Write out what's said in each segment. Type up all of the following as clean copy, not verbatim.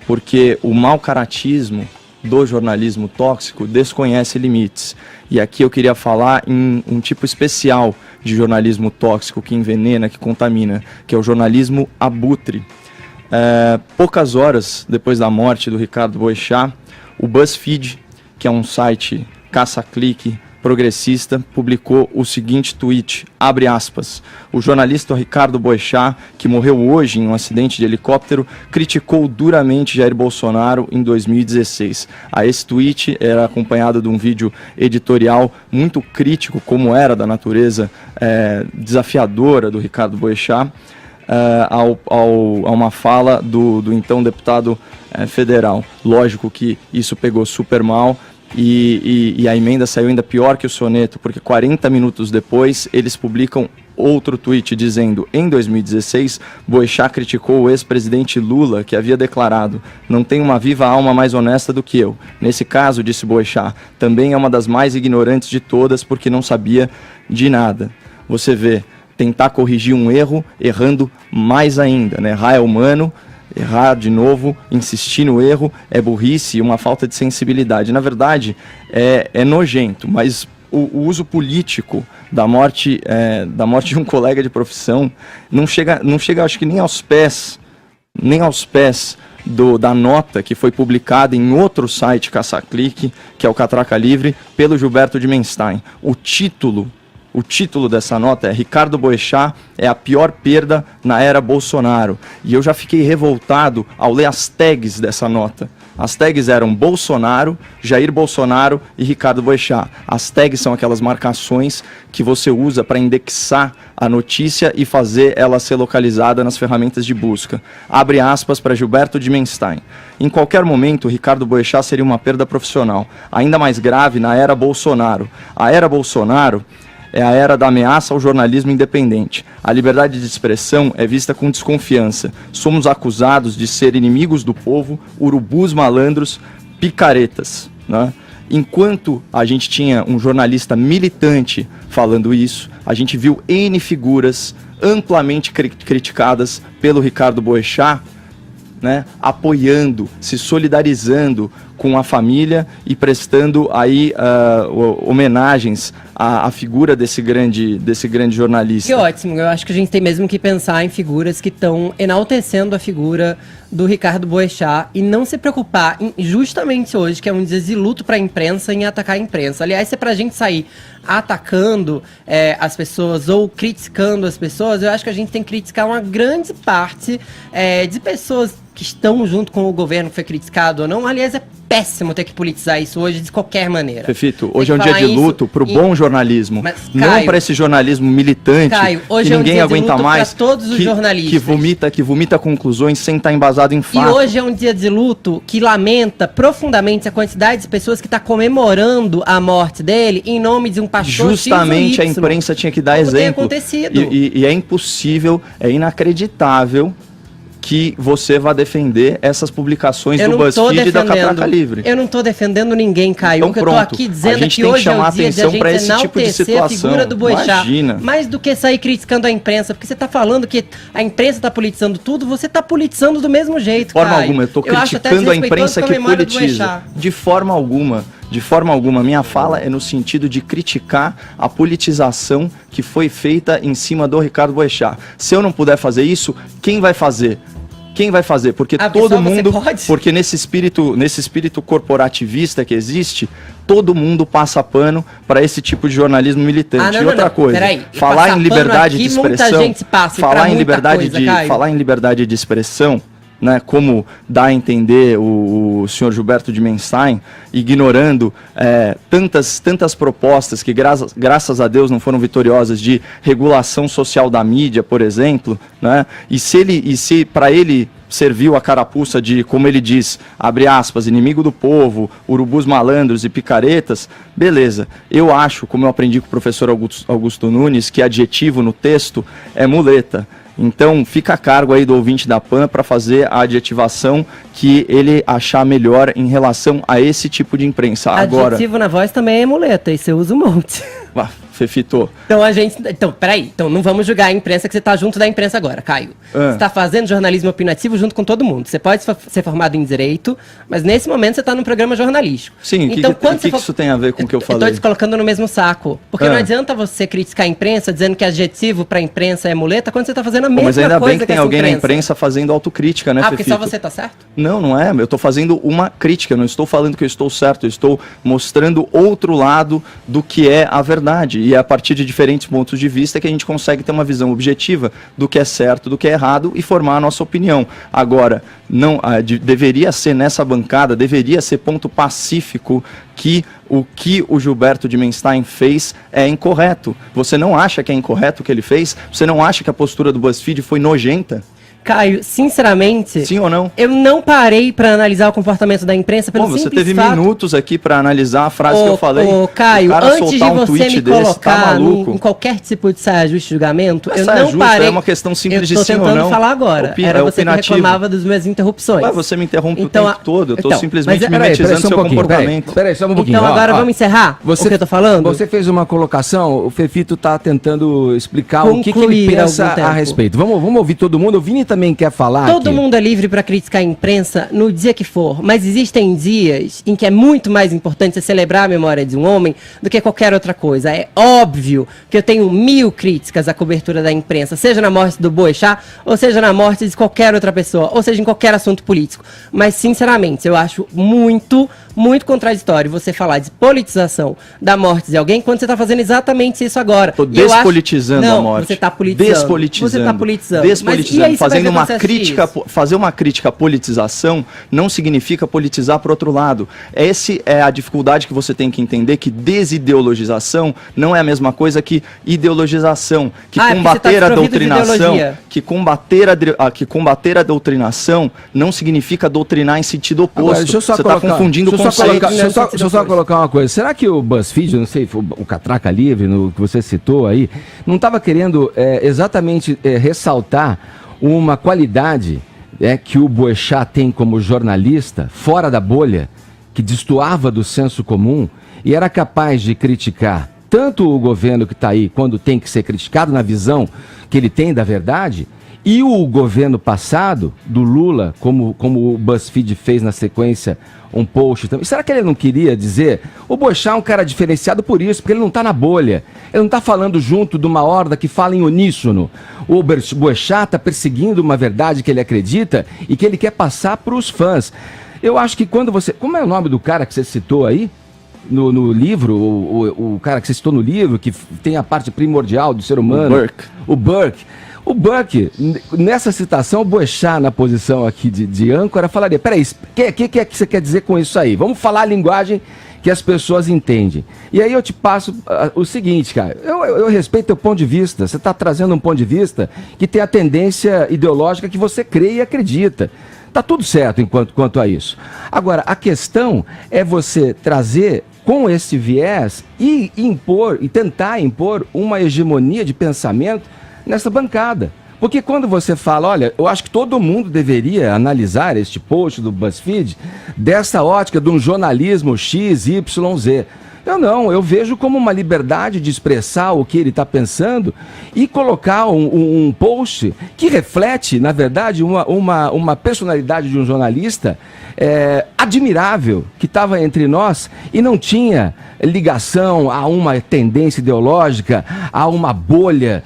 porque o mau caratismo do jornalismo tóxico desconhece limites. E aqui eu queria falar em um tipo especial de jornalismo tóxico que envenena, que contamina, que é o jornalismo abutre. Poucas horas depois da morte do Ricardo Boechat, o BuzzFeed, que é um site caça-clique progressista, publicou o seguinte tweet, abre aspas, o jornalista Ricardo Boechat, que morreu hoje em um acidente de helicóptero, criticou duramente Jair Bolsonaro em 2016. Esse tweet era acompanhado de um vídeo editorial muito crítico, como era da natureza desafiadora do Ricardo Boechat, a uma fala do então deputado federal. Lógico que isso pegou super mal, e a emenda saiu ainda pior que o soneto, porque 40 minutos depois eles publicam outro tweet dizendo: em 2016, Boechat criticou o ex-presidente Lula, que havia declarado: não tem uma viva alma mais honesta do que eu. Nesse caso, disse Boechat, também é uma das mais ignorantes de todas, porque não sabia de nada. Você vê, tentar corrigir um erro, errando mais ainda, né? Errar é humano, errar de novo, insistir no erro é burrice e uma falta de sensibilidade. Na verdade, é nojento, mas o uso político da morte de um colega de profissão não chega, acho que nem aos pés da nota que foi publicada em outro site caça-clique, que é o Catraca Livre, pelo Gilberto de Menstein. O título dessa nota é Ricardo Boechat é a pior perda na era Bolsonaro. E eu já fiquei revoltado ao ler as tags dessa nota. As tags eram Bolsonaro, Jair Bolsonaro e Ricardo Boechat. As tags são aquelas marcações que você usa para indexar a notícia e fazer ela ser localizada nas ferramentas de busca. Abre aspas para Gilberto de Menstein. Em qualquer momento, Ricardo Boechat seria uma perda profissional, ainda mais grave na era Bolsonaro. A era Bolsonaro é a era da ameaça ao jornalismo independente. A liberdade de expressão é vista com desconfiança. Somos acusados de ser inimigos do povo, urubus malandros, picaretas, né? Enquanto a gente tinha um jornalista militante falando isso, a gente viu N figuras amplamente criticadas pelo Ricardo Boechat, né, apoiando, se solidarizando com a família e prestando aí homenagens à figura desse grande jornalista. Que ótimo, eu acho que a gente tem mesmo que pensar em figuras que estão enaltecendo a figura do Ricardo Boechat e não se preocupar justamente hoje, que é um dia de luto para a imprensa, em atacar a imprensa. Aliás, se é para a gente sair atacando as pessoas ou criticando as pessoas, eu acho que a gente tem que criticar uma grande parte de pessoas que estão junto com o governo que foi criticado ou não. Aliás, é péssimo ter que politizar isso hoje de qualquer maneira. Fefito, hoje é um dia de luto para o bom jornalismo, mas, não para esse jornalismo militante, Caio, hoje que ninguém é um dia aguenta de luto mais, para todos os jornalistas. que vomita conclusões sem estar embasado em fato. E hoje é um dia de luto que lamenta profundamente a quantidade de pessoas que está comemorando a morte dele em nome de um pastor Justamente a imprensa tinha que dar exemplo. Tem acontecido. E é impossível, é inacreditável que você vá defender essas publicações do BuzzFeed e da Catraca Livre. Eu não estou defendendo ninguém, Caio. Então, o que eu estou aqui dizendo é que hoje é o dia de a gente enaltecer a figura do Boechat. Imagina. Mais do que sair criticando a imprensa, porque você está falando que a imprensa está politizando tudo, você está politizando do mesmo jeito, De forma Caio. alguma, eu estou criticando a imprensa que politiza. De forma alguma. De forma alguma, minha fala é no sentido de criticar a politização que foi feita em cima do Ricardo Boechat. Se eu não puder fazer isso, quem vai fazer? Quem vai fazer? Porque todo mundo, porque nesse espírito corporativista que existe, todo mundo passa pano para esse tipo de jornalismo militante. E outra coisa, falar em liberdade de expressão, falar em liberdade de expressão, né, como dá a entender o senhor Gilberto de Menstein, ignorando tantas propostas que, graças a Deus, não foram vitoriosas, de regulação social da mídia, por exemplo, né, e se para ele serviu a carapuça de, como ele diz, abre aspas, inimigo do povo, urubus malandros e picaretas, beleza. Eu acho, como eu aprendi com o professor Augusto Nunes, que adjetivo no texto é muleta. Então, fica a cargo aí do ouvinte da PAN para fazer a adjetivação que ele achar melhor em relação a esse tipo de imprensa. Agora, adjetivo na voz também é muleta, e você usa um monte. Fefito? Então, peraí. Então, não vamos julgar a imprensa, que você tá junto da imprensa agora, Caio. Você tá fazendo jornalismo opinativo junto com todo mundo. Você pode ser formado em direito, mas nesse momento você tá num programa jornalístico. Sim, então, o que isso tem a ver com o que eu falei? Eu tô te colocando no mesmo saco. Porque não adianta você criticar a imprensa dizendo que adjetivo pra imprensa é muleta, quando você tá fazendo a mesma coisa. Mas ainda bem que tem alguém na imprensa fazendo autocrítica, né, Fefito? Porque só você tá certo? Não é. Eu tô fazendo uma crítica, eu não estou falando que eu estou certo, eu estou mostrando outro lado do que é a verdade. E é a partir de diferentes pontos de vista que a gente consegue ter uma visão objetiva do que é certo, do que é errado e formar a nossa opinião. Agora, deveria ser nessa bancada, deveria ser ponto pacífico que o Gilberto de Menstein fez é incorreto. Você não acha que é incorreto o que ele fez? Você não acha que a postura do BuzzFeed foi nojenta? Caio, sinceramente... Sim ou não? Eu não parei pra analisar o comportamento da imprensa pelo simples você teve fato... minutos aqui pra analisar a frase que eu falei. Caio, antes de você me colocar em qualquer tipo de saia justa de julgamento, eu saia não justa parei... É uma questão simples de sim ou não. Eu tô tentando falar agora. Era você que reclamava das minhas interrupções. Mas você me interrompe o tempo todo. Eu tô simplesmente mimetizando seu comportamento. Peraí, só um pouquinho. Então agora vamos encerrar o que eu tô falando? Você fez uma colocação, o Fefito tá tentando explicar o que ele pensa a respeito. Vamos ouvir todo mundo. O Vini também quer falar. Todo mundo é livre para criticar a imprensa no dia que for, mas existem dias em que é muito mais importante você celebrar a memória de um homem do que qualquer outra coisa. É óbvio que eu tenho 1000 críticas à cobertura da imprensa, seja na morte do Boechat, ou seja na morte de qualquer outra pessoa, ou seja em qualquer assunto político. Mas, sinceramente, eu acho muito contraditório você falar de politização da morte de alguém quando você está fazendo exatamente isso agora. Estou despolitizando a morte. Você está politizando. Você está politizando. Despolitizando. Fazendo uma crítica, fazer uma crítica à politização não significa politizar para outro lado. Essa é a dificuldade que você tem que entender, que desideologização não é a mesma coisa que ideologização, que combater a doutrinação, que combater a doutrinação não significa doutrinar em sentido oposto. Agora, deixa eu só você está confundindo conceitos. Deixa eu só colocar uma coisa. Será que o BuzzFeed, não sei, o Catraca Livre, no que você citou aí, não estava querendo exatamente ressaltar uma qualidade que o Boechat tem como jornalista, fora da bolha, que destoava do senso comum e era capaz de criticar tanto o governo que está aí, quando tem que ser criticado na visão que ele tem da verdade, e o governo passado, do Lula, como o BuzzFeed fez na sequência um post também. Será que ele não queria dizer? O Boechat é um cara diferenciado por isso, porque ele não está na bolha. Ele não está falando junto de uma horda que fala em uníssono. O Boechat está perseguindo uma verdade que ele acredita e que ele quer passar para os fãs. Eu acho que quando você... Como é o nome do cara que você citou aí? No livro, o cara que você citou no livro, que tem a parte primordial do ser humano. O Burke. O Burke, nessa citação, o Boechat, na posição aqui de âncora, falaria, peraí, o que é que você quer dizer com isso aí? Vamos falar a linguagem que as pessoas entendem. E aí eu te passo o seguinte, cara, eu respeito teu ponto de vista, você está trazendo um ponto de vista que tem a tendência ideológica que você crê e acredita. Tá tudo certo quanto a isso. Agora, a questão é você trazer com esse viés e tentar impor uma hegemonia de pensamento nessa bancada. Porque quando você fala, olha, eu acho que todo mundo deveria analisar este post do BuzzFeed dessa ótica de um jornalismo XYZ. Eu vejo como uma liberdade de expressar o que ele está pensando e colocar um post que reflete, na verdade, uma personalidade de um jornalista admirável que estava entre nós e não tinha ligação a uma tendência ideológica, a uma bolha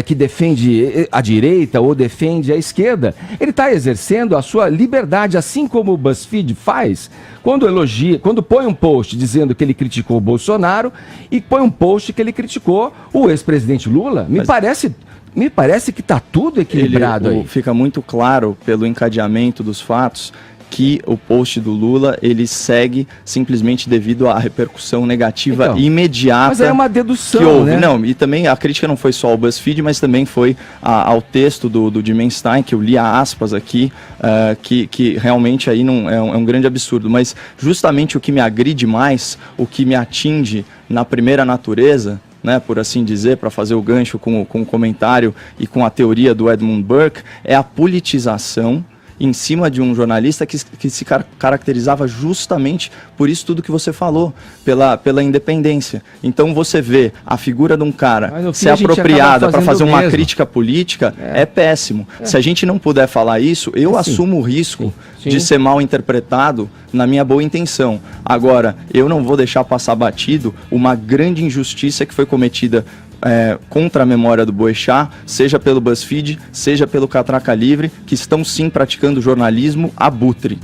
que defende a direita ou defende a esquerda. Ele está exercendo a sua liberdade, assim como o BuzzFeed faz quando põe um post dizendo que ele criticou o Bolsonaro e põe um post que ele criticou o ex-presidente Lula. Me parece que está tudo equilibrado aí. Fica muito claro pelo encadeamento dos fatos que o post do Lula, ele segue simplesmente devido à repercussão negativa imediata. Mas é uma dedução, que houve. Né? Não, e também a crítica não foi só ao BuzzFeed, mas também foi ao texto do de Menstein, que eu li aspas aqui, que realmente aí não, é um grande absurdo. Mas justamente o que me agride mais, o que me atinge na primeira natureza, né, por assim dizer, para fazer o gancho com o comentário e com a teoria do Edmund Burke, é a politização em cima de um jornalista que se caracterizava justamente por isso tudo que você falou, pela independência. Então você vê a figura de um cara ser apropriada para fazer uma crítica política é péssimo. Se a gente não puder falar isso, eu assumo o risco de ser mal interpretado na minha boa intenção. Agora, eu não vou deixar passar batido uma grande injustiça que foi cometida contra a memória do Boechat, seja pelo BuzzFeed, seja pelo Catraca Livre, que estão sim praticando jornalismo abutre.